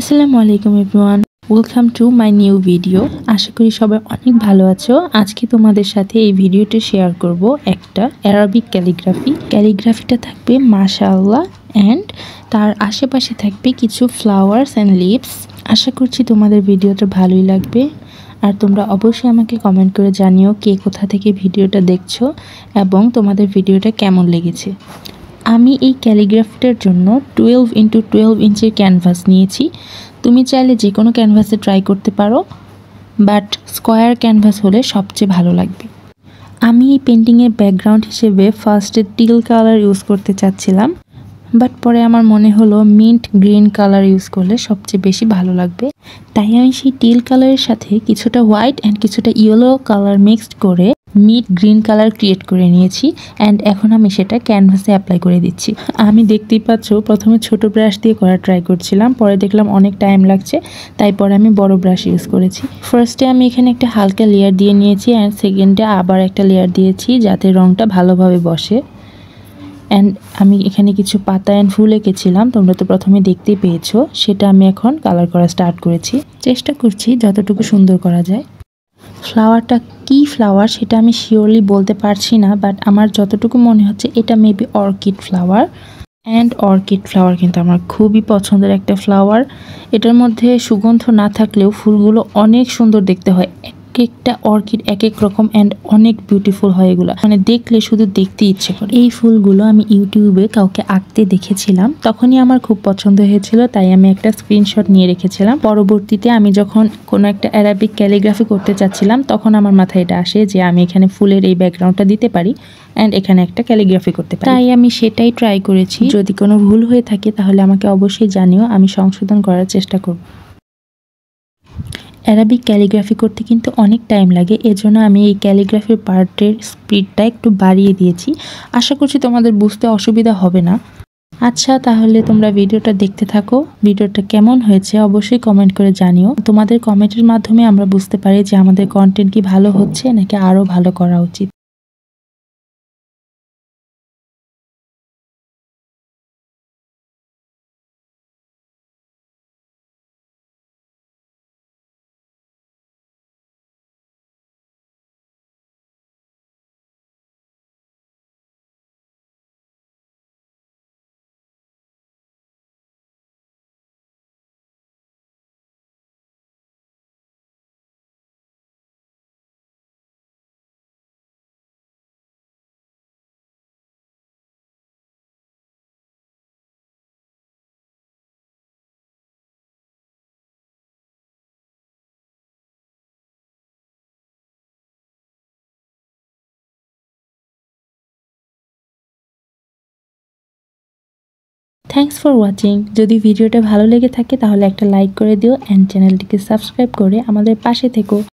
আসসালামু আলাইকুম everyone, welcome to my new video. আশা করি সবাই অনেক ভালো আছো। আজকে তোমাদের সাথে এই ভিডিওটি শেয়ার করব একটা অ্যারাবিক ক্যালিগ্রাফিটা থাকবে মাশাআল্লাহ অ্যান্ড তার আশেপাশে থাকবে কিছু ফ্লাওয়ার্স অ্যান্ড লিভস। আশা করছি তোমাদের ভিডিওটা ভালোই লাগবে। আর তোমরা অবশ্যই আমাকে কমেন্ট করে জানিও কে কোথা থেকে ভিডিওটা দেখছো এবং তোমাদের ভিডিওটা কেমন লেগেছে। আমি এই ক্যালিগ্রাফিটার জন্য 12x12 ইঞ্চের ক্যানভাস নিয়েছি। তুমি চাইলে যে কোনো ক্যানভাসে ট্রাই করতে পারো, বাট স্কোয়ার ক্যানভাস হলে সবচেয়ে ভালো লাগবে। আমি এই পেন্টিংয়ের ব্যাকগ্রাউন্ড হিসেবে ফার্স্টে টিল কালার ইউজ করতে চাচ্ছিলাম, বাট পরে আমার মনে হলো মিন্ট গ্রিন কালার ইউজ করলে সবচেয়ে বেশি ভালো লাগবে। তাই আমি সেই টিল কালারের সাথে কিছুটা হোয়াইট অ্যান্ড কিছুটা ইয়েলো কালার মিক্সড করে মিড গ্রিন কালার ক্রিয়েট করে নিয়েছি অ্যান্ড এখন আমি সেটা ক্যানভাসে অ্যাপ্লাই করে দিচ্ছি। আমি দেখতেই পাচ্ছ প্রথমে ছোট ব্রাশ দিয়ে করা ট্রাই করছিলাম, পরে দেখলাম অনেক টাইম লাগছে, তাই পরে আমি বড় ব্রাশ ইউজ করেছি। ফার্স্টে আমি এখানে একটা হালকা লেয়ার দিয়ে নিয়েছি অ্যান্ড সেকেন্ডে আবার একটা লেয়ার দিয়েছি যাতে রঙটা ভালোভাবে বসে। অ্যান্ড আমি এখানে কিছু পাতা অ্যান্ড ফুল এঁকেছিলাম, তোমরা তো প্রথমে দেখতেই পেয়েছো। সেটা আমি এখন কালার করা স্টার্ট করেছি, চেষ্টা করছি যতটুকু সুন্দর করা যায়। ফ্লাওয়ারটা কি ফ্লাওয়ার সেটা আমি শিওরলি বলতে পারছি না, বাট আমার যতটুকু মনে হচ্ছে এটা maybe orchid flower. And orchid flower কিন্তু আমার খুবই পছন্দের একটা ফ্লাওয়ার। এটার মধ্যে সুগন্ধ না থাকলেও ফুলগুলো অনেক সুন্দর দেখতে হয়। একটা অর্কিড এক এক রকম অ্যান্ড অনেক বিউটিফুল হয় এগুলো, মানে দেখলে শুধু দেখতে ইচ্ছে করে। এই ফুলগুলো আমি ইউটিউবে কাউকে আঁকতে দেখেছিলাম, তখনই আমার খুব পছন্দ হয়েছিল, তাই আমি একটা স্ক্রিনশট নিয়ে রেখেছিলাম। পরবর্তীতে আমি যখন কোনো একটা অ্যারাবিক ক্যালিগ্রাফি করতে চাচ্ছিলাম তখন আমার মাথায় এটা আসে যে আমি এখানে ফুলের এই ব্যাকগ্রাউন্ডটা দিতে পারি অ্যান্ড এখানে একটা ক্যালিগ্রাফি করতে পারি। তাই আমি সেটাই ট্রাই করেছি। যদি কোনো ভুল হয়ে থাকে তাহলে আমাকে অবশ্যই জানিও, আমি সংশোধন করার চেষ্টা করব। অ্যারাবিক ক্যালিগ্রাফি করতে কিন্তু অনেক টাইম লাগে, এজন্য আমি এই ক্যালিগ্রাফির পার্টের স্পিডটা একটু বাড়িয়ে দিয়েছি। আশা করছি তোমাদের বুঝতে অসুবিধা হবে না। আচ্ছা, তাহলে তোমরা ভিডিওটা দেখতে থাকো। ভিডিওটা কেমন হয়েছে অবশ্যই কমেন্ট করে জানিও। তোমাদের কমেন্টের মাধ্যমে আমরা বুঝতে পারি যে আমাদের কন্টেন্ট কি ভালো হচ্ছে নাকি আরও ভালো করা উচিত। Thanks for watching. যদি ভিডিওটা ভালো লেগে থাকে তাহলে একটা লাইক করে দিও অ্যান্ড চ্যানেলটিকে সাবস্ক্রাইব করে আমাদের পাশে থেকো।